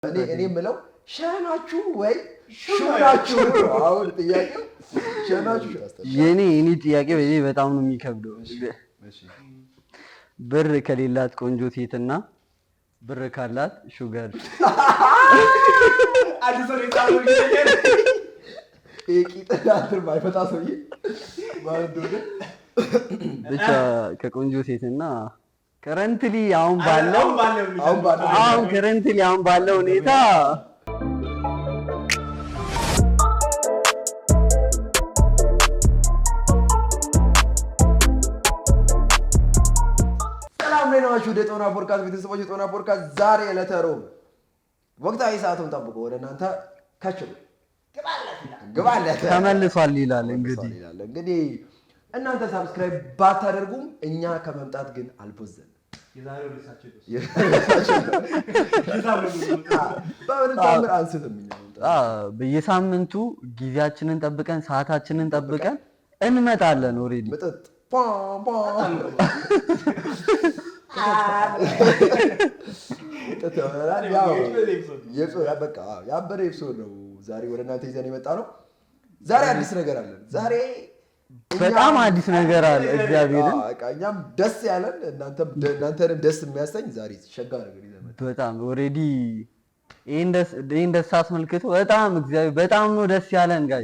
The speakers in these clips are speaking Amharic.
እኔ የምለው ሸናችሁ ወይ ሹናችሁ አሁን ጥያቄው ሸናችሁ የኔ ጥያቄ በጣም ነው የሚከብደው። ብር ከሌላት ቆንጆ ሴትና ብር ካላት ሹገር አዲስ ነው የታወቀ ነገር እቂጥላትር ባይፈታ ሰውዬ ባንዶደ ብቻ ከቆንጆ ሴትና ከረንትሊ አሁን ባለው ሁኔታ ሰላም ነናችሁ ወደ ጦና ፖድካስት ቤተሰቦች። ጦና ፖድካስት ዛሬ ዕለተ ሮብ ወቅታዊ ሰዓቱን ጠብቆ ወደ እናንተ ከችሉ ግባለት ተመልሷል ይላል። እንግዲህ እናንተ ሰብስክራይብ ባታደርጉም እኛ ከመምጣት ግን አልቦዘን የዛሬው በየሳምንቱ ጊዜያችንን ጠብቀን ሰዓታችንን ጠብቀን እንመጣለን። ኦሬዲ መጠጥ ያበረ ኤፒሶድ ነው ዛሬ ወደ እናንተ ይዘን የመጣ ነው። ዛሬ አዲስ ነገር አለን። ዛሬ በጣም አዲስ ነገር አለ። እግዚአብሔርን እኛም ደስ ያለን እናንተንም ደስ የሚያሰኝ ዛሬ ሸጋ ነገር ይዘን መጣ። በጣም ኦሬዲ ይሄን ደስ አስመልክቶ በጣም ነው ደስ ያለን ጋር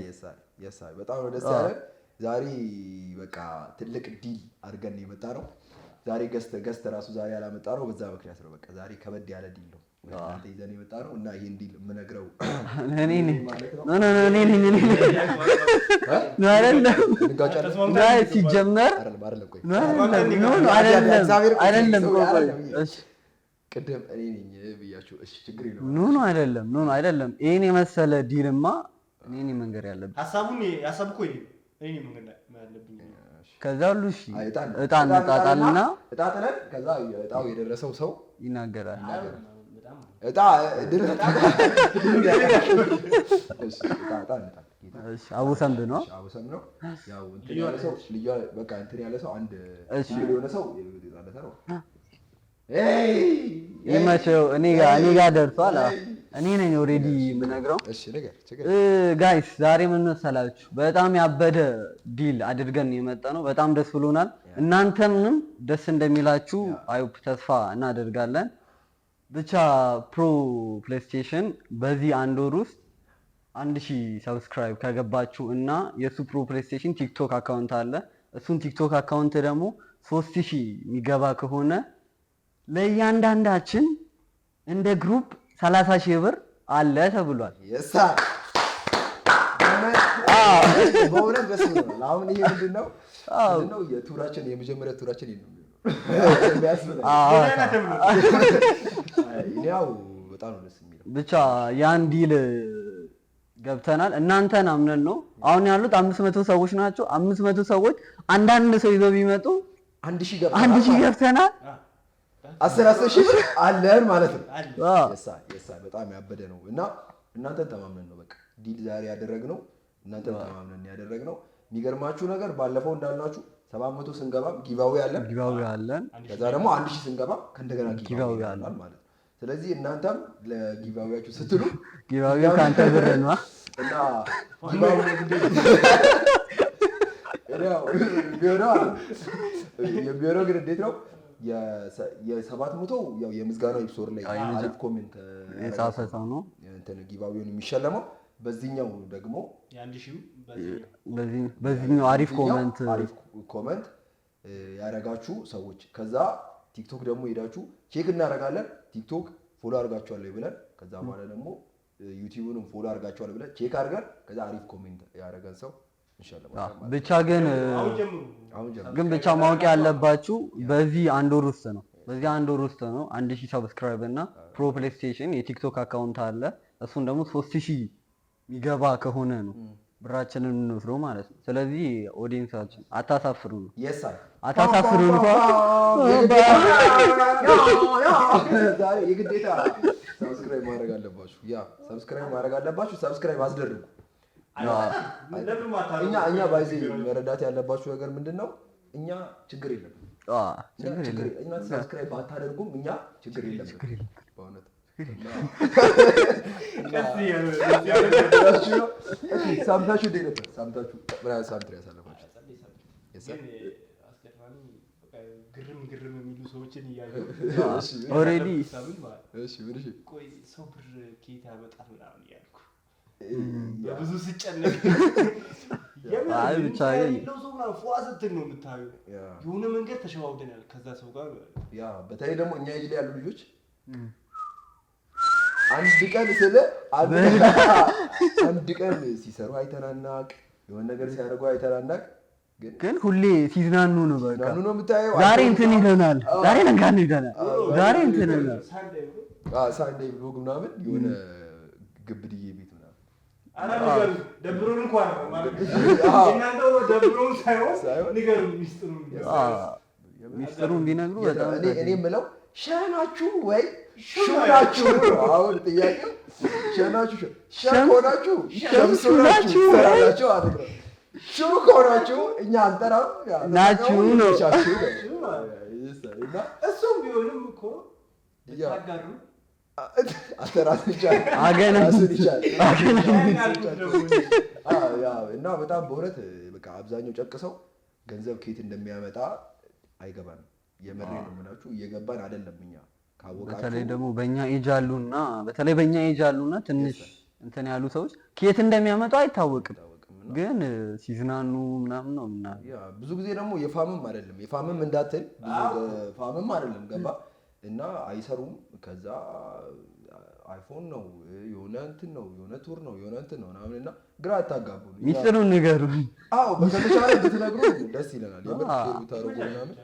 በጣም ነው ደስ ያለን። ዛሬ በቃ ትልቅ ዲል አድርገን የመጣ ነው። ዛሬ ገስት ራሱ ዛሬ ያላመጣ ነው። በዛ ምክንያት ነው። በቃ ዛሬ ከበድ ያለ ዲል ነው እናንተ ይዘን የመጣ ነው እና ይሄን ዲል የምነግረው ሲጀመር ቅድም እኔ ነኝ ብያችሁ እሺ፣ ችግር የለውም። አይደለም ይሄን የመሰለ ዲልማ እኔ መንገር ያለብኝ ሀሳብ እኔ መንገር ያለብኝ። ከዛ ሁሉ እሺ እጣን ጣጣልና እጣጥለን ከዛ እጣው የደረሰው ሰው ይናገራል። እጣ ድርት እሺ አቡሰምብ ነው ያው እንትን ያለ ሰው ልጅ በቃ እንትን ያለ ሰው አንድ የሆነ ሰው የጣለተ ነው። ይመቸው እኔ ጋር ደርሷል። እኔ ነኝ ኦሬዲ የምነግረው። እሺ ነገር ጋይስ ዛሬ ምን መሰላችሁ? በጣም ያበደ ዲል አድርገን የመጣ ነው። በጣም ደስ ብሎናል። እናንተንም ደስ እንደሚላችሁ አይሆፕ ተስፋ እናደርጋለን። ብቻ ፕሮ ፕሌይስቴሽን በዚህ አንድ ወር ውስጥ 1000 ሰብስክራይብ ከገባችሁ እና የሱ ፕሮ ፕሌይስቴሽን ቲክቶክ አካውንት አለ። እሱን ቲክቶክ አካውንት ደግሞ 3000 የሚገባ ከሆነ ለእያንዳንዳችን እንደ ግሩፕ 30,000 ብር አለ ተብሏል። በእውነት ደስ ብሎናል። አሁን ይሄ ምንድነው የቱራችን የመጀመሪያ ቱራችን ነው። ያው በጣም ነው ደስ የሚለው። ብቻ ያን ዲል ገብተናል። እናንተን አምነን ነው። አሁን ያሉት 500 ሰዎች ናቸው። 500 ሰዎች አንዳንድ ሰው ይዘው ቢመጡ 1000 ገብተናል። 10 ሺህ ብር አለን ማለት ነው። በጣም ያበደ ነው እና እናንተን ተማምነን ነው በቃ ዲል ዛሬ ያደረግነው። እናንተን ተማምነን ያደረግነው። የሚገርማችሁ ነገር ባለፈው እንዳልናችሁ 700 ስንገባ ጊቫዌ አለን። ከዛ ደግሞ 1000 ስንገባ ከእንደገና ጊቫዌ አለን ማለት ነው። ስለዚህ እናንተም ለጊቫዌያችሁ ስትሉ ጊቫዌው ካንተ ብር ነው እና ጊቫዌው የሚሆነው ግን እንዴት ነው? የ700 ያው የምስጋናው ኤፒሶድ ላይ አሪፍ ኮሜንት የጻፈ ሰው ነው እንትን ጊቫዌውን የሚሸለመው። በዚህኛው ደግሞ በዚህኛው አሪፍ ኮሜንት ያደረጋችሁ ሰዎች ከዛ ቲክቶክ ደግሞ ሄዳችሁ ቼክ እናደርጋለን። ቲክቶክ ፎሎ አድርጋችኋል ብለን ከዛ በኋላ ደግሞ ዩቲዩብንም ፎሎ አድርጋችኋል ብለን ቼክ አድርገን ከዛ አሪፍ ኮሜንት ያደረገን ሰው እንሸልማለን። ብቻ ግን ብቻ ማወቅ ያለባችሁ በዚህ አንድ ወር ውስጥ ነው 1000 ሰብስክራይብ እና ፕሮ ፕሌይስቴሽን የቲክቶክ አካውንት አለ። እሱን ደግሞ 3000 የሚገባ ከሆነ ነው ብራችንን እንወስደው ማለት ነው። ስለዚህ ኦዲየንሳችን አታሳፍሩን። አታሳፍሩን ዛሬ የግዴታ ሰብስክራይብ ማድረግ አለባችሁ። ሰብስክራይብ አስደርጉ። እኛ ባይዜ መረዳት ያለባችሁ ነገር ምንድነው? እኛ ችግር የለም። እናንተ ሰብስክራይብ ባታደርጉም እኛ ችግር የለም በእውነት ሳምንታችሁ እንዴት ነበር? ሳምንታችሁ ምን አይነት ሳምንት ነው ያሳለፋችሁት? ግርም የሚሉ ሰዎችን እያዩ ኦልሬዲ ቆይ ሰው ብር ከየት ያመጣል ምናምን እያልኩ ብዙ ስጨነቅ ብቻ ፏዘትን ነው የምታየው። የሆነ መንገድ ተሸዋውደናል ከዛ ሰው ጋር። በተለይ ደግሞ እኛ ይል ያሉ ልጆች አንድ ቀን ሲሰሩ አይተናናቅ፣ የሆነ ነገር ሲያደርጉ አይተናናቅ፣ ግን ሁሌ ሲዝናኑ ነው። በቃ ነው የምታየው። ዛሬ እንትን ይለናል፣ ዛሬ ነጋን ይለናል፣ ዛሬ እንትን ይለናል። ሳንዴይ ብሎግ ምናምን የሆነ ግብድዬ ቤት ምናምን አላንገሩ ደብሮን እንኳን ነው ማለት ነው። እናንተ ደብሮን ሳይሆን ንገሩ ሚስጥሩን ቢነግሩ በጣም እኔ የምለው ሸናችሁ ወይ ሹናችሁ። አሁን ጥያቄው ሸናችሁ ሸኮናችሁ ሸምሱናችሁ ሰራላችሁ አይደል? ሹሩ ከሆናችሁ እኛ አንጠራም ናችሁ ነው። እሱም ቢሆንም እኮ ያጋሩ እና በጣም በእውነት በቃ አብዛኛው ጨቅሰው ገንዘብ ከየት እንደሚያመጣ አይገባንም። የመሬ ነው የምላችሁ፣ እየገባን አይደለም። እኛ ካወቃችሁ በተለይ ደግሞ በእኛ ኤጅ አሉና ትንሽ እንትን ያሉ ሰዎች ከየት እንደሚያመጡ አይታወቅም፣ ግን ሲዝናኑ ምናምን ነው እና ብዙ ጊዜ ደግሞ የፋምም እንዳትል ፋምም አይደለም ገባ እና አይሰሩም። ከዛ አይፎን ነው የሆነ እንትን ነው የሆነ ቱር ነው የሆነ እንትን ነው ምናምን እና ግራ አታጋቡ። ሚስጥሩን ንገሩን። አዎ በተቻለ ብትነግሩ ደስ ይለናል። የምር ሼር ብታረጉ ምናምን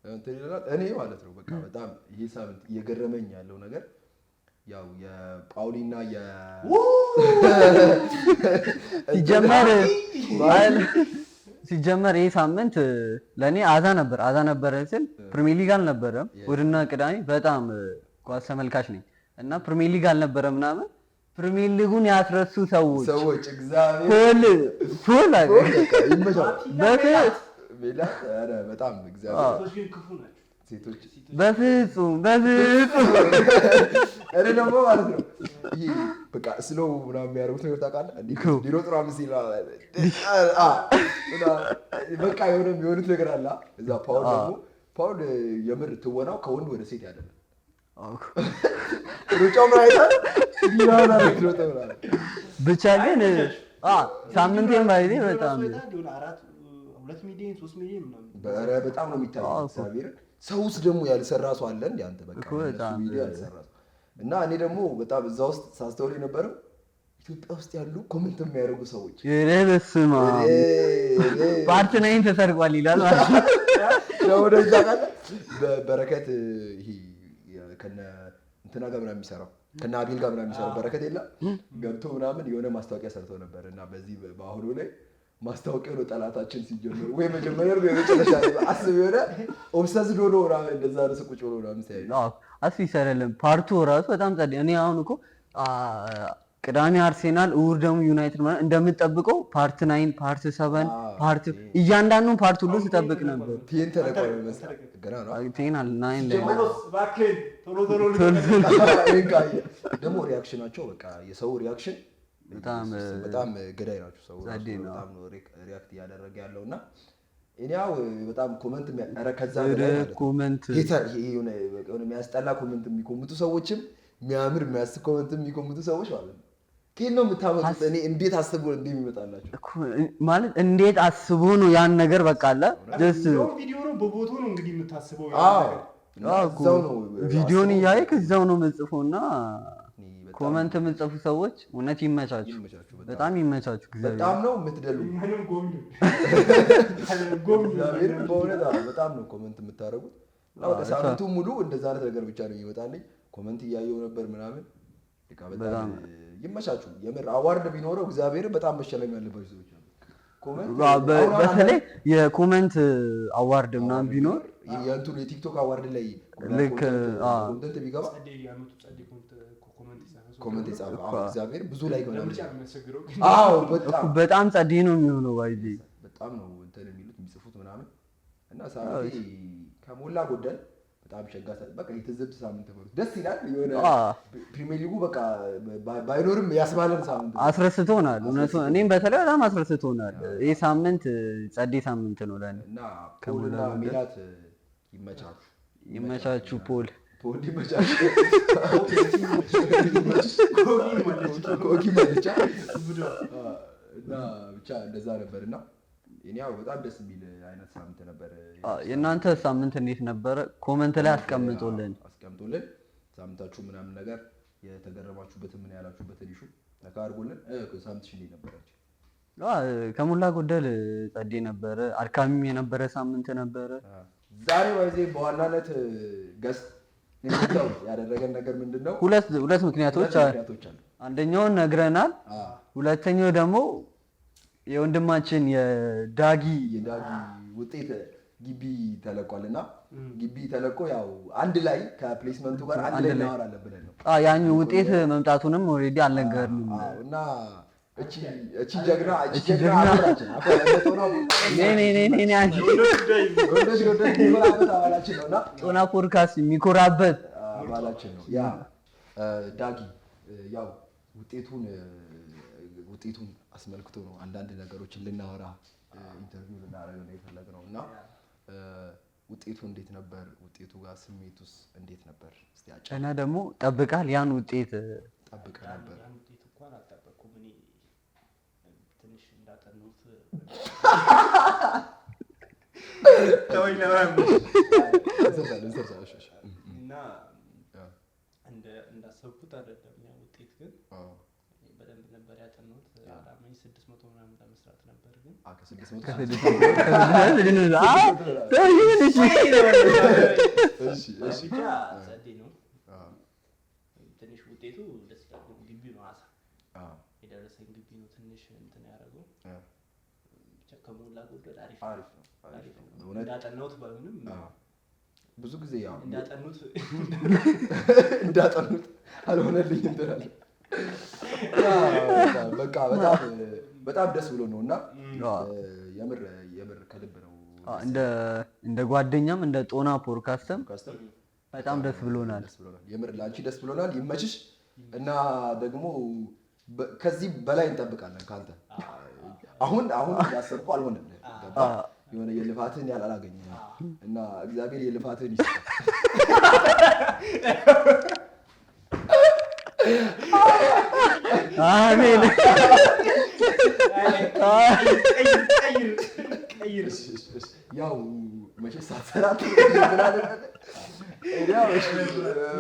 እንትን ይላል። እኔ ማለት ነው በቃ በጣም ይሄ ሳምንት እየገረመኝ ያለው ነገር ያው የጳውሊና ሲጀመር ይህ ሳምንት ለእኔ አዛ ነበረ ስል ፕሪሚየር ሊግ አልነበረም። እሑድና ቅዳሜ በጣም ኳስ ተመልካች ነኝ እና ፕሪሚየር ሊግ አልነበረ ምናምን ፕሪሚየር ሊጉን ያስረሱ ሰዎች እግዚአብሔር በጣም እግዚአብሔር በፍጹም እኔ ደግሞ ማለት ነው ይሄ በቃ ስለው ምናምን የሚያደርጉት ነገር ታውቃለህ? ሊሮጥ ምናምን ሲል በቃ የሆኑት ነገር አለ። እዛ ፓውል የምር ትወናው ከወንድ ወደ ሴት ያደለ ሩጫው ብቻ ግን ሳምንቴን ባይዜ በጣም 2 ሚሊዮን 3 ሚሊዮን በጣም ነው የሚታየው። እግዚአብሔር ሰውስ ደግሞ ያልሰራ ሰው አለ እንዴ? አንተ በቃ ያልሰራ እና እኔ ደግሞ በጣም እዛ ውስጥ ሳስተውል የነበረው ኢትዮጵያ ውስጥ ያሉ ኮሜንት የሚያደርጉ ሰዎች በስመ አብ ፓርት 9 ተሰርቋል ይላል ማለት ነው። ወደዛ ቃል በረከት ይሄ ከነ እንትና ጋር ምናምን የሚሰራው ከነ አቤል ጋር ምናምን የሚሰራው በረከት የለም ገብቶ ምናምን የሆነ ማስታወቂያ ሰርተው ነበር እና በዚህ በአሁኑ ላይ ማስታወቂያው ነው ጠላታችን ሲጀምር ወይ መጀመሪያ ነው የመጨረሻ አስብ የሆነ ኦብሰስድ ሆኖ ምናምን እንደዛ ነው ቁጭ ብሎ ምናምን ሲያይ አስፊስ አይደለም ፓርቱ ራሱ በጣም ጸድ። እኔ አሁን እኮ ቅዳሜ አርሴናል እሑድ ደግሞ ዩናይትድ ማለት እንደምጠብቀው ፓርት 9 ፓርት 7 ፓርት እያንዳንዱን ፓርት ሁሉ ስጠብቅ ነበር። ቴን ተለቀቀ መሰለኝ ገና ነው ቴን አለ 9 ላይ ደግሞ ሪአክሽናቸው በቃ የሰው ሪአክሽን በጣም ገዳይ ናቸው። ሰው በጣም ነው ሪአክት እያደረገ ያለውና እኔው በጣም ኮሜንት ከዛ ኮሜንት የሆነ የሚያስጠላ ኮሜንት የሚኮምቱ ሰዎችም የሚያምር የሚያስቅ ኮሜንት የሚኮምቱ ሰዎች ማለት ነው። ከየት ነው የምታመጡት? እኔ እንዴት አስቦ እንደሚመጣላችሁ ማለት እንዴት አስቦ ነው ያን ነገር በቃ አለ ደስ ቪዲዮ ነው በቦቶ ነው እንግዲህ የምታስበው ነው ቪዲዮን እያየህ እዛው ነው የምጽፈውና ኮሜንት የምጽፉ ሰዎች እውነት ይመቻችሁ፣ በጣም ይመቻችሁ። በጣም ነው የምትደሉ በጣም ነው ኮሜንት የምታደርጉት። ሳምንቱ ሙሉ እንደዛ አይነት ነገር ብቻ ነው የሚመጣልኝ። ኮሜንት እያየሁ ነበር ምናምን በጣም ይመቻችሁ። የምር አዋርድ ቢኖረው እግዚአብሔር በጣም መሸለም ያለባችሁ ሰዎች ነው። በተለይ የኮሜንት አዋርድ ምናምን ቢኖር የእንትኑ የቲክቶክ አዋርድ ላይ ልክ ኮንተንት ቢገባ ኮሜንት ይጻፍ። እግዚአብሔር ብዙ ላይ በጣም ጸዴ ነው የሚሆነው። ባይዚ በጣም ነው እንትን የሚሉት የሚጽፉት ምናምን እና ሳምንቴ ከሞላ ጎደል በጣም ሸጋ በቃ የትዝብት ሳምንት ነው። ደስ ይላል። የሆነ ፕሪሚየር ሊጉ በቃ ባይኖርም ያስባለን ሳምንት አስረስቶናል። እውነቱ እኔም በተለይ በጣም አስረስቶናል። ይሄ ሳምንት ጸዴ ሳምንት ነው ለኔ እና ፖልና ሜላት ይመቻችሁ። ፖል ይመቻችሁ። ኮኪ መልቻ እና ብቻ እንደዛ ነበርና እኔው በጣም ደስ የሚል አይነት ሳምንት ነበር። የእናንተ ሳምንት እንዴት ነበረ? ኮሜንት ላይ አስቀምጡልን። ሳምንታችሁ ምናምን ነገር የተገረማችሁበት ምን ያላችሁበትን ኢሹ ነካ አድርጉልን። ሳምንትሽ እንዴት ነበረች? ከሞላ ጎደል ጸዴ ነበረ። አድካሚም የነበረ ሳምንት ነበረ። ዛሬ ባይዜ በዋናነት ገስት እንዴው ያደረገን ነገር ምንድነው? ሁለት ምክንያቶች አሉ። አንደኛውን ነግረናል። ሁለተኛው ደግሞ የወንድማችን የዳጊ ውጤት ግቢ ተለቋልና ግቢ ተለቆ ያው አንድ ላይ ከፕሌስመንቱ ጋር አንድ ላይ እናወራለን ብለን ነው። ያኛው ውጤት መምጣቱንም ኦሬዲ አልነገርንም እና እቺ ጀግና አባላችን ነውና ጦና ፖድካስት የሚኮራበት አባላችን ነው። ያ ዳጊ ያው ውጤቱን አስመልክቶ ነው አንዳንድ ነገሮችን ልናወራ ኢንተርቪው ልናደርግ ነው የፈለግነው እና ውጤቱ እንዴት ነበር? ውጤቱ ጋር ስሜቱስ እንዴት ነበር? እስቲ እና ደግሞ ጠብቃል ያን ውጤት ጠብቀ ነበር? ያን ውጤት እንኳን አልጠበቅኩም እኔ ትንሽ እንዳጠኑት ተወኝ እና እንዳሰብኩት አይደለም ያ ውጤት ግን በደንብ ነበር ያጠኑት። አላማኝ 600 ምናምን ለመስራት ነበር ግን ብቻ ጸዴ ነው። ትንሽ ውጤቱ ደስ ይላል። ግቢ ነው አሳ የደረሰኝ ግቢ ነው ትንሽ እንትን ያደረገው ብቻ ከሞላ ጎደል አሪፍ ነው። እንዳጠናሁት ባይሆንም ብዙ ጊዜ ያው እንዳጠኑት አልሆነልኝም እንትናል በቃ በጣም ደስ ብሎ ነውና የምር ከልብ ነው። እንደ ጓደኛም እንደ ጦና ፖድካስትም በጣም ደስ ብሎናል። የምር ላንቺ ደስ ብሎናል። ይመችሽ እና ደግሞ ከዚህ በላይ እንጠብቃለን ካንተ። አሁን ያሰብኩ አልሆነም ገባ የሆነ የልፋትን ያላላገኘ እና እግዚአብሔር የልፋትን ይስጥ። አሜን። ያው መቼስ ሳትሰራት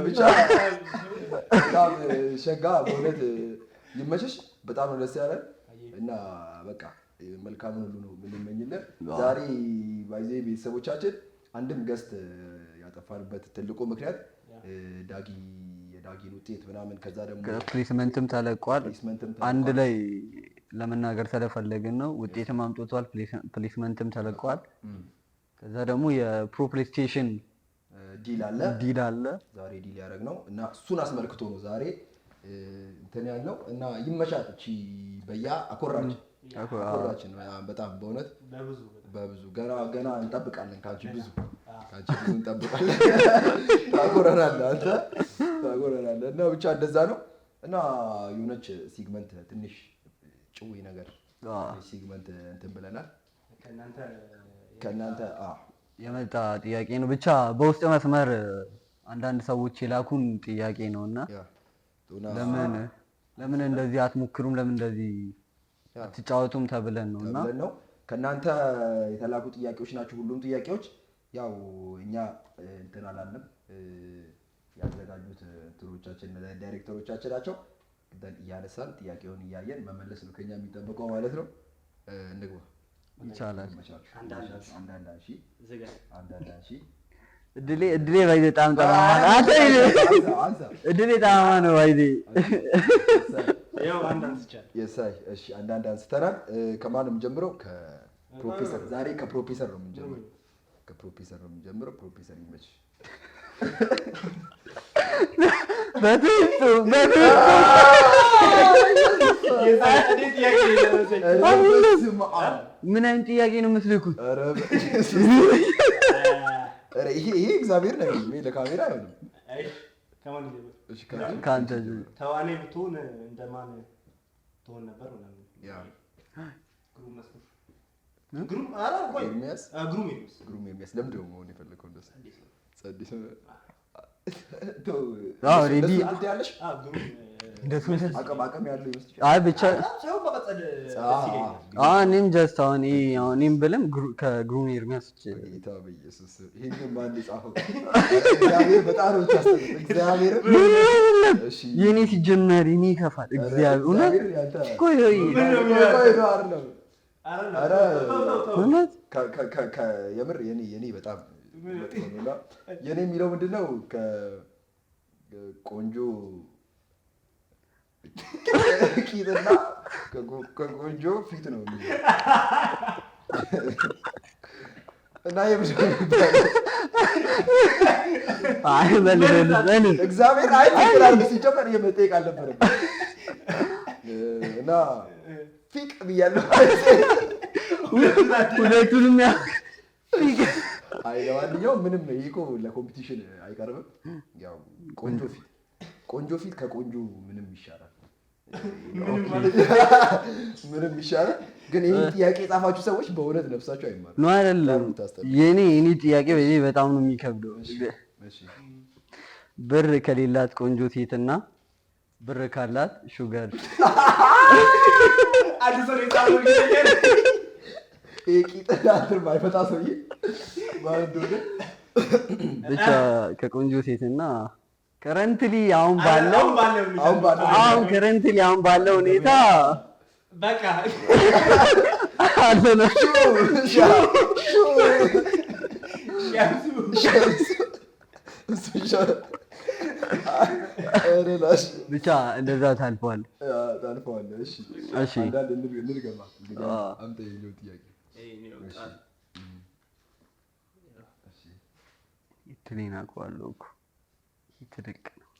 ብቻ በጣም ሸጋ በእውነት ይመችሽ። በጣም ነው ደስ ያለን እና በቃ መልካምን ሁሉ ነው የምንመኝልን። ዛሬ ባይዜ ቤተሰቦቻችን አንድም ገስት ያጠፋንበት ትልቁ ምክንያት የዳጊን ውጤት ምናምን ከዛ ደግሞ ፕሌስመንትም ተለቋል። አንድ ላይ ለመናገር ስለፈለግን ነው። ውጤትም አምጥቷል፣ ፕሌስመንትም ተለቋል። ከዛ ደግሞ የፕሮፕሌስቴሽን ዲል አለ ዛሬ ዲል ያደረግነው እና እሱን አስመልክቶ ነው ዛሬ እንትን ያልነው እና ይመቻት። እቺ በያ አኮራችን በጣም በእውነት በብዙ ገና እንጠብቃለን ካንቺ ብዙ እንጠብቃለን። ታኮረናለህ እና ብቻ እንደዛ ነው እና የሆነች ሲግመንት ትንሽ ጭዊ ነገር ሲግመንት እንትን ብለናል። ከእናንተ የመጣ ጥያቄ ነው። ብቻ በውስጥ መስመር አንዳንድ ሰዎች የላኩን ጥያቄ ነውና ለምን እንደዚህ አትሞክሩም? ለምን እንደዚህ አትጫወቱም ተብለን ነውና ከእናንተ የተላኩ ጥያቄዎች ናቸው። ሁሉም ጥያቄዎች ያው እኛ እንትን አላለም ያዘጋጁት እንትሮቻችን ዳይሬክተሮቻችን ናቸው። እያነሳን ጥያቄውን እያየን መመለስ ነው ከኛ የሚጠበቀው ማለት ነው። እንግባ ይቻላል። አንዳንድ እድሌ ባይዜ በጣም ጠማማ እድሌ ጠማማ ነው ባይዜ አንዳንድ አንስተናል። ከማንም ጀምሮ ከፕሮፌሰር ዛሬ ከፕሮፌሰር ነው የምንጀምረው። ፕሮፌሰር ይመች ምን አይነት ጥያቄ ነው የምትልኩት? ይሄ እግዚአብሔር ነው ለካሜራ አይሆንም። ከማን ከአንተ ተዋናይ ብትሆን እንደማን ትሆን ነበር ምናምን? ግሩም መስሎሽ? ግሩም ኤርሚያስ ለምንድን ነው መሆን የፈለከው? እንደሱ ጸዲስ አቅም ያለው ይመስልሻል? ብቻ እኔም ጀስት እኔም ብልም ከግሩም ኤርሚያስ ጌታ በኢየሱስ ይሄንን ማን ጻፈው? የኔ ሲጀመር የኔ ይከፋል። እግዚአብሔር እውነት የምር የኔ በጣም የኔ የሚለው ምንድነው ከቆንጆ ቂጥና ከቆንጆ ፊት ነው እና እግዚአብሔር ሲጀመር መጠየቅ አልነበረም እና ፊቅ ብያለሁ። ሁለቱንም ለማንኛውም ምንም ይሄ እኮ ለኮምፒቲሽን አይቀርብም። ያው ቆንጆ ፊት ከቆንጆ ምንም ይሻላል። ምንም ይሻላል። ግን ይሄን ጥያቄ የጻፋችሁ ሰዎች በእውነት ነፍሳችሁ አይማርም ነው አይደለም? የኔ ጥያቄ በጣም ነው የሚከብደው። ብር ከሌላት ቆንጆ ሴትና ብር ካላት ሹገር ማይፈታ ሰውዬ ብቻ ከቆንጆ ሴትና ከረንትሊ አሁን ባለው ሁኔታ በቃ ብቻ እንደዛ ታልፈዋል። እሺ ትሌና አውቀዋለሁ እኮ ትልቅ ነው።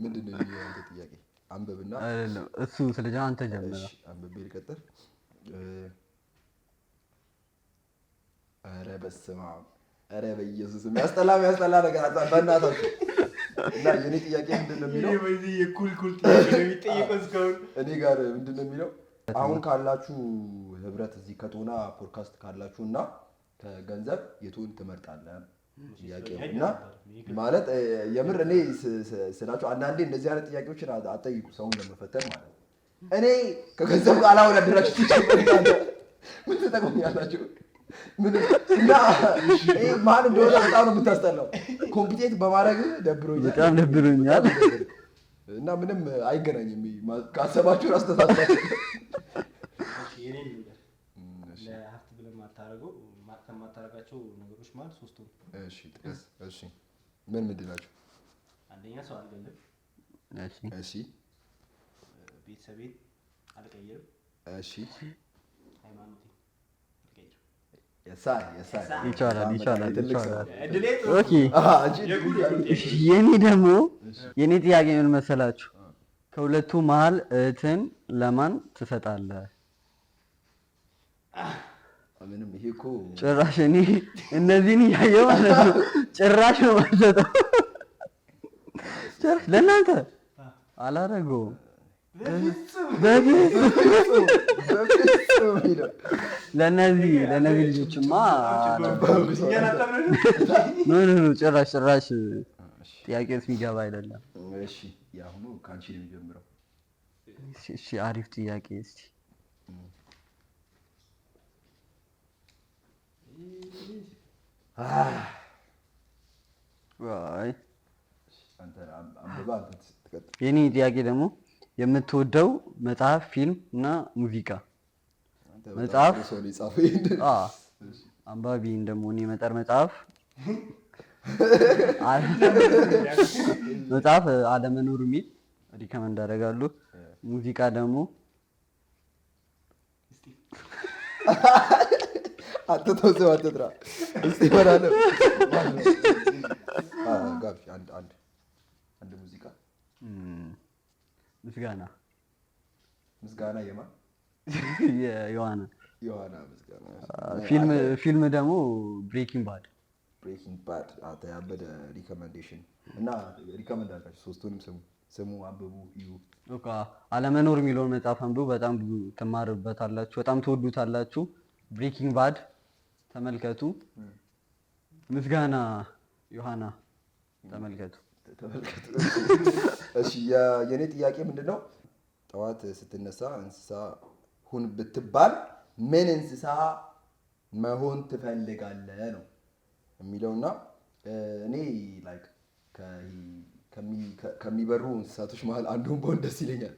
ምንድን ነው የአንተ ጥያቄ? አንብብና አይደለም እሱ ስለዚህ አንተ ጀምራ። አንብቤ ልቀጥል። ኧረ በስመ አብ! ኧረ በኢየሱስ የሚያስጠላ ነገር በእናታችሁ። እና የኔ ጥያቄ ምንድን ነው የሚለው? የኩል ጥያቄ ነው የሚጠየቀው እስካሁን እኔ ጋር ምንድን ነው የሚለው? አሁን ካላችሁ ህብረት እዚህ ከቶና ፖድካስት ካላችሁ እና ከገንዘብ የቱን ትመርጣለህ? ጥያቄ ነው እና ማለት የምር እኔ ስላችሁ አንዳንዴ እንደዚህ አይነት ጥያቄዎችን አጠይቁ ሰውን ለመፈተን ማለት ነው። እኔ ከገንዘብ ጋር አላወዳደራችሁ ትችላላችሁ። ምን ትጠቅሙኛላችሁ? እና ማን እንደሆነ በጣም ነው የምታስጠላው። ኮምፒቴት በማድረግ በጣም ደብሮኛል እና ምንም አይገናኝም ካሰባችሁ አስተሳሰባችሁ። ለሀብት ብለን ማታረጋቸው ነገሮች ማለት ሶስቱ። እሺ ጥቀስ። እሺ ምንድን ናቸው? አንደኛ ሰው አልገልም። እሺ ቤተሰቤን አልቀይርም። እሺ ሃይማኖቴን ይቻላል። ኦኬ የኔ ጥያቄ ምን መሰላችሁ? ከሁለቱ መሀል እህትን ለማን ትሰጣለህ? ምንም ይሄ እኮ ጭራሽ እኔ እነዚህን እያየሁ ማለት ነው ጭራሽ ነው የማልሰጠው። ጭራሽ ለእናንተ አላደረገውም። ለእነዚህ ልጆችማ ጭራሽ ጥያቄ ውስጥ የሚገባ አይደለም። እሺ የአሁኑ ከአንቺ ነው የሚጀምረው። እሺ አሪፍ ጥያቄ። እስኪ የኔ ጥያቄ ደግሞ የምትወደው መጽሐፍ፣ ፊልም እና ሙዚቃ? መጽሐፍ አንባቢ እንደመሆኔ መጠን መጽሐፍ አለመኖር የሚል ሪከመንድ አደርጋለሁ። ሙዚቃ ደግሞ አትተውሰው አትጥራ እስቲ ይበራለ ጋቢ አንድ ሙዚቃ ምስጋና ምስጋና የማን የዮሐና ምስጋና። ፊልም ደግሞ ብሬኪንግ ባድ ያበደ ሪኮመንዴሽን እና ሪኮመንድ አድርጋችሁ ሶስቱንም ስሙ አንብቡ እዩ። አለመኖር የሚለውን መጽሐፍ አንብቡ። በጣም ብዙ ትማርበታላችሁ፣ በጣም ትወዱታላችሁ። ብሬኪንግ ባድ ተመልከቱ። ምስጋና ዮሐና ተመልከቱ። እሺ የኔ ጥያቄ ምንድነው? ጠዋት ስትነሳ እንስሳ ሁን ብትባል ምን እንስሳ መሆን ትፈልጋለህ ነው የሚለውና እኔ ላይክ ከሚበሩ እንስሳቶች መሀል አንዱን በሆን ደስ ይለኛል።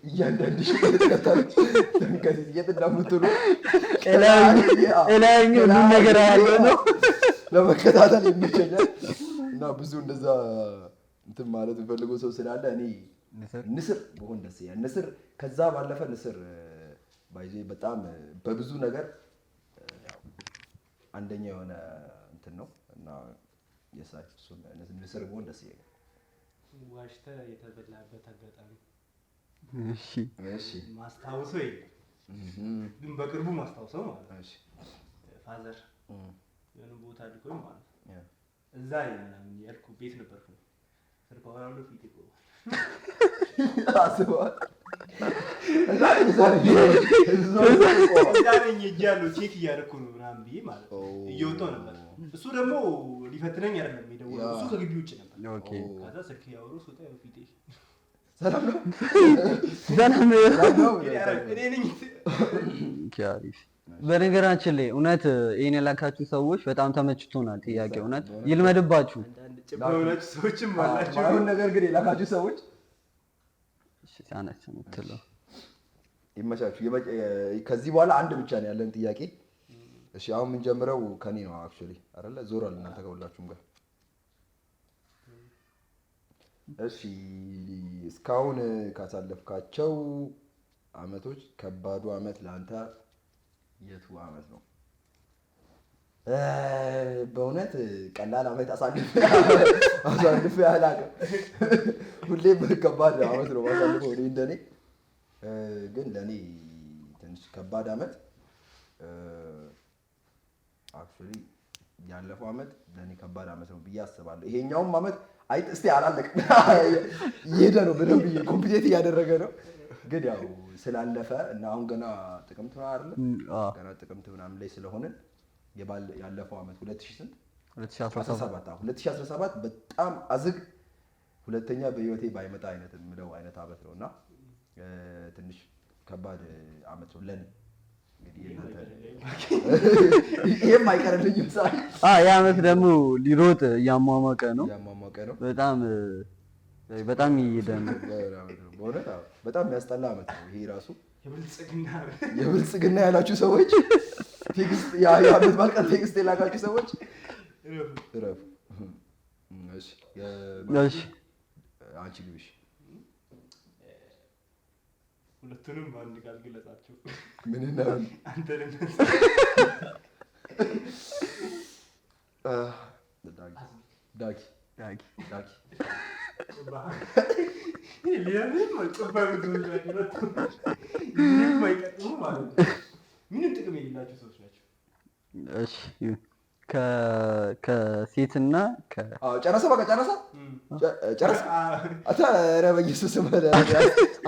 እያንዳንድሽ የት እንደምትሉ ሁሉም ነገር ያለው ነው ለመከታተል የሚችላል እና ብዙ እንደዛ እንትን ማለት የምፈልገው ሰው ስላለ እኔ ንስር በሆን ደስ ይላል። ንስር ከዛ ባለፈ ንስር ባይዜ በጣም በብዙ ነገር አንደኛ የሆነ እንትን ነው እና ንስር በሆን ደስ ይላል። ዋሽተህ የተበላበት አጋጣሚ እሺ ማስታውሰው የለም ግን በቅርቡ ማስታውሰው ማለት ነው። ፋዘር የሆነ ቦታ ልኮኝ ማለት ነው እዛ ምናምን ያልኩ ቤት ነበርኩ ስልክ አወራለሁ ፊት ይቆማል አስበዋል እዛ ነኝ እያለሁ ቼክ እያደረኩ ነው ምናምን ብዬ ማለት ነው እየወጣሁ ነበር። እሱ ደግሞ ሊፈትነኝ አይደለም የደወለው እሱ ከግቢ ውጭ ነበር። ከዛ ስልክ እያወሩ ስወጣ ፊቴ ሰላም ነው እኔ ነኝ። በነገራችን ላይ እውነት ይሄን የላካችሁ ሰዎች በጣም ተመችቶናል። ጥያቄ እውነት ይልመድባችሁ። ጭብሮች ሰዎችም አላችሁ አሁን ነገር ግን የላካችሁ ሰዎች ሲያነስ የምትለው ይመቻችሁ። ከዚህ በኋላ አንድ ብቻ ነው ያለን ጥያቄ። እሺ አሁን የምንጀምረው ከኔ ነው አክቹሊ አይደለ? ዞሯል እናንተ ከሁላችሁም ጋር። እሺ እስካሁን ካሳለፍካቸው አመቶች ከባዱ አመት ለአንተ የቱ አመት ነው? በእውነት ቀላል አመት አሳልፌ አላውቅም። ሁሌም ከባድ አመት ነው ማሳልፈው እኔ እንደኔ። ግን ለእኔ ትንሽ ከባድ አመት አክቹዋሊ ያለፈው አመት ለእኔ ከባድ አመት ነው ብዬ አስባለሁ። ይሄኛውም አመት እስቲ አላለቅም እየሄደ ነው በደንብ ኮምፒቴት እያደረገ ነው። ግን ያው ስላለፈ እና አሁን ገና ጥቅምት ነው አይደል? ገና ጥቅምት ምናምን ላይ ስለሆነ ያለፈው አመት 2017 በጣም አዝግ ሁለተኛ በህይወቴ ባይመጣ አይነት የምለው አይነት አመት ነውና ትንሽ ከባድ አመት ነው ለኔ። እንግዲህ ይሄም አይቀርልኝም ሳይ ያ አመት ደግሞ ሊሮጥ እያሟሟቀ ነው። በጣም እየሄደ ነው። በእውነት በጣም የሚያስጠላ አመት ነው ይሄ ራሱ። የብልጽግና ያላችሁ ሰዎች ቴክስት የአመት በዓል ቀን ቴክስት የላካችሁ ሰዎች እረፉ። እሺ አንቺ ግብሽ ሁለቱንም በአንድ ቃል ግለጻቸው። ምን ነው አንተ ዳጊ ምንም ጥቅም የሌላቸው ሰዎች ናቸው። እሺ ከሴትና ጨረሰ። በቃ ጨረሰ። ኧረ በኢየሱስ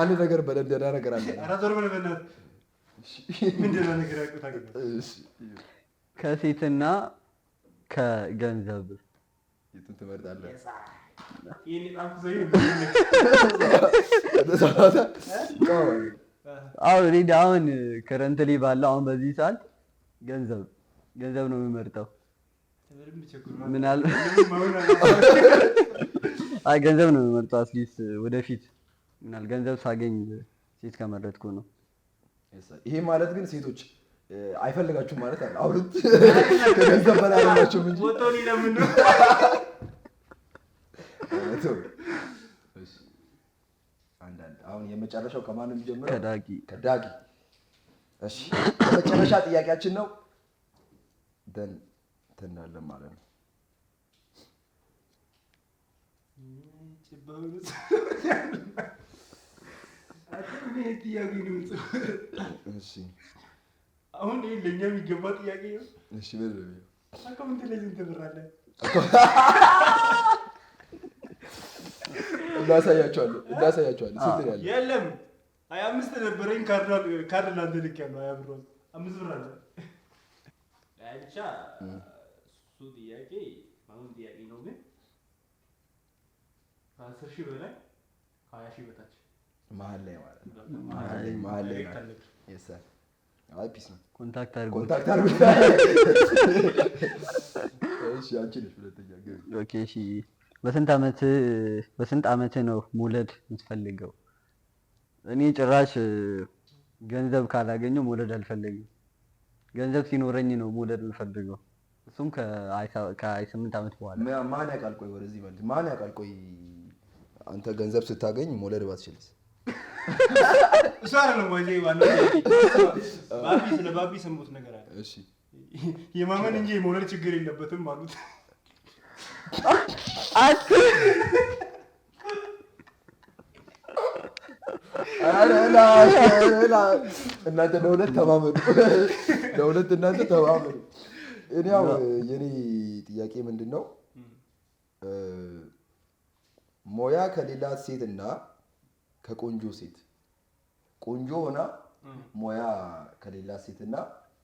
አንድ ነገር በለ ደህና ነገር አለ። ከሴትና ከገንዘብ የቱን ትመርጣለህ? አሁን ከረንትሊ ባለው አሁን በዚህ ሰዓት ገንዘብ ነው የምመርጠው። ገንዘብ ነው የምመርጠው። አትሊስት ወደፊት ምናል ገንዘብ ሳገኝ ሴት ከመረጥኩ ነው። ይሄ ማለት ግን ሴቶች አይፈልጋችሁም ማለት አለ። አሁን ከገንዘብ በላይ አላችሁም እንጂ ወጣው ለምን ነው? አሁን የመጨረሻው ከማንም ጀምሮ ከዳጊ። እሺ የመጨረሻ ጥያቄያችን ነው። ደን ተናለም ማለት ነው። እሺ አሁን ይሄ ለኛ የሚገባ ጥያቄ ነው። እሺ ምን ነው አካውንት ላይ ስንት ብር አለ? እናሳያቸዋለን ስንት ነው ያለው? የለም 25 ነበረኝ ካርድ ላንተ ልክ ያለው 20 ብር 5 ብር አለ። ብቻ እሱ ጥያቄ አሁን ጥያቄ ነው ግን ከ10 ሺህ በላይ 20 ሺህ በታች መሀል ላይ ማለት ነው። መሀል ላይ የሰር አይ ፒስ ነው። ኮንታክት አድርጉ። እሺ አንቺ ነሽ ሁለተኛ ገቢ። ኦኬ እሺ በስንት ዓመት ነው መውለድ የምትፈልገው? እኔ ጭራሽ ገንዘብ ካላገኘው መውለድ አልፈልግም። ገንዘብ ሲኖረኝ ነው መውለድ የምፈልገው። እሱም ከ28 ዓመት በኋላ። ማን ያውቃል? ቆይ ወደዚህ ማለት ማን ያውቃል? ቆይ አንተ ገንዘብ ስታገኝ መውለድ ባትችልስ? እሱ አይደለም ወይ ዋናው ስለ ባቢ ሰሙት ነገር አለ። እሺ የማመን እንጂ የመውለድ ችግር የለበትም አሉት። እናንተ ለሁለት ተማመኑ። እኔ ያው የኔ ጥያቄ ምንድን ነው ሞያ ከሌላት ሴት እና ከቆንጆ ሴት ቆንጆ ሆና ሞያ ከሌላት ሴት እና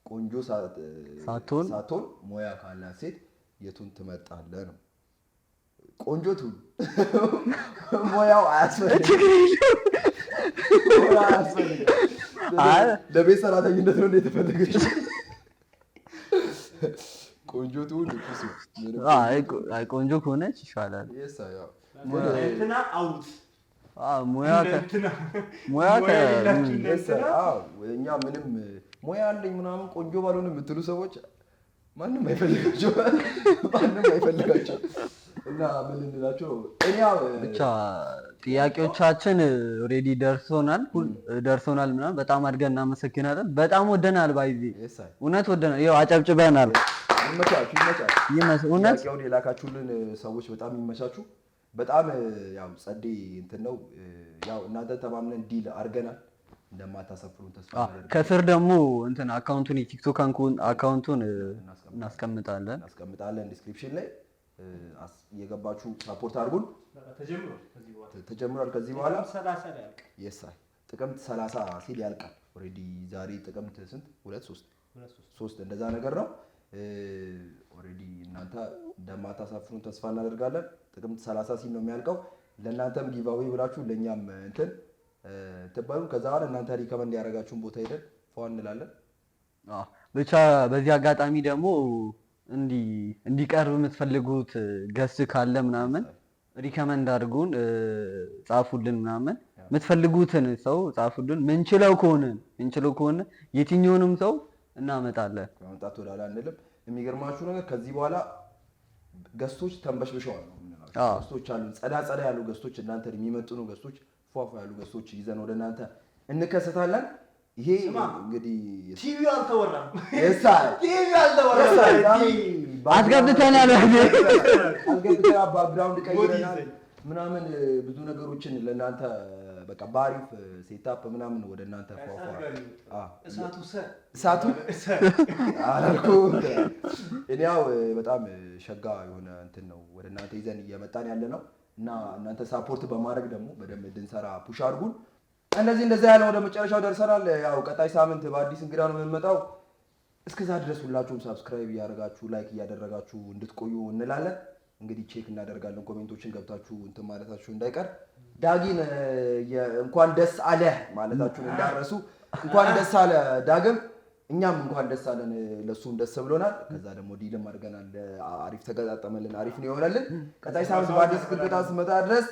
ቆንጆ ሳትሆን ሞያ ካላት ሴት የቱን ትመርጣለህ ነው? ቆንጆ ትሁን ሞያው አያስፈልግም። ለቤት ሰራተኝነት ነው የተፈለገችው። ቆንጆ ትሁን ቆንጆ ከሆነች ይሻላል። እንትና አውት እኛ ምንም ሙያ አለኝ ምናምን ቆንጆ ባልሆነ የምትሉ ሰዎች ማንም አይፈልጋቸው እና ምን እንላቸው ብቻ ጥያቄዎቻችን ኦልሬዲ ደርሶናል ምናምን በጣም አድርገን እናመሰግናለን። በጣም ወደናል። ባይዚ እውነት ወደናል። ይኸው አጨብጭበናል። እውነት የላካችሁልን ሰዎች በጣም ይመቻችሁ። በጣም ያው ጸዴ እንትን ነው። ያው እናንተ ተማምነን ዲል አድርገናል። እንደማታሰፍሩን ተስፋ አደርጋለሁ። ከስር ደግሞ እንትን አካውንቱን የቲክቶክ አካውንቱን እናስቀምጣለን ዲስክሪፕሽን ላይ እየገባችሁ ሳፖርት አድርጉን። ተጀምሯል። ከዚህ በኋላ ጥቅምት 30 ሲል ያልቃል። ኦልሬዲ ዛሬ ጥቅምት ስንት 2 እንደዛ ነገር ነው። ኦልሬዲ እናንተ እንደማታሳፍሩን ተስፋ እናደርጋለን። ጥቅምት 30 ሲል ነው የሚያልቀው። ለእናንተም ጊቫዌይ ብላችሁ ለእኛም እንትን ትባሉ። ከዛ በኋላ እናንተ ሪከመንድ ያደረጋችሁን ቦታ ሄደን ፏ እንላለን። ብቻ በዚህ አጋጣሚ ደግሞ እንዲቀርብ የምትፈልጉት ገስ ካለ ምናምን ሪከመንድ አድርጉን፣ ጻፉልን። ምናምን የምትፈልጉትን ሰው ጻፉልን። ምንችለው ከሆነ የትኛውንም ሰው እናመጣለን። ማምጣት ወዳላ አንልም። የሚገርማችሁ ነገር ከዚህ በኋላ ገስቶች ተንበሽብሸዋል ነው የምንላቸው። ገስቶች አሉ፣ ጸዳ ያሉ ገስቶች፣ እናንተ የሚመጥኑ ገስቶች፣ ፏፏ ያሉ ገስቶች ይዘን ወደ እናንተ እንከሰታለን። ይሄ እንግዲህ ቲቪ አልተወራም። አስገብተናል። ባክግራውንድ ቀይረናል ምናምን ብዙ ነገሮችን ለእናንተ በቃ በአሪፍ ሴታፕ ምናምን ወደ እናንተ እሳቱ አላልኩም። እኔ ያው በጣም ሸጋ የሆነ እንትን ነው ወደ እናንተ ይዘን እየመጣን ያለ ነው እና እናንተ ሳፖርት በማድረግ ደግሞ በደንብ እንድንሰራ ፑሽ አድርጉን። እንደዛ ያለ ወደ መጨረሻው ደርሰናል። ያው ቀጣይ ሳምንት በአዲስ እንግዳ ነው የምንመጣው። እስከዛ ድረስ ሁላችሁም ሳብስክራይብ እያደረጋችሁ ላይክ እያደረጋችሁ እንድትቆዩ እንላለን። እንግዲህ ቼክ እናደርጋለን ኮሜንቶችን ገብታችሁ እንትን ማለታችሁ እንዳይቀር። ዳጊን እንኳን ደስ አለ ማለታችሁን እንዳረሱ። እንኳን ደስ አለ ዳግም፣ እኛም እንኳን ደስ አለን፣ ለሱም ደስ ብሎናል። ከዛ ደግሞ ዲልም አድርገናል። አሪፍ ተገጣጠመልን፣ አሪፍ ነው የሆነልን። ቀጣይ ሳምንት በአዲስ እንግዳ ስመጣ ድረስ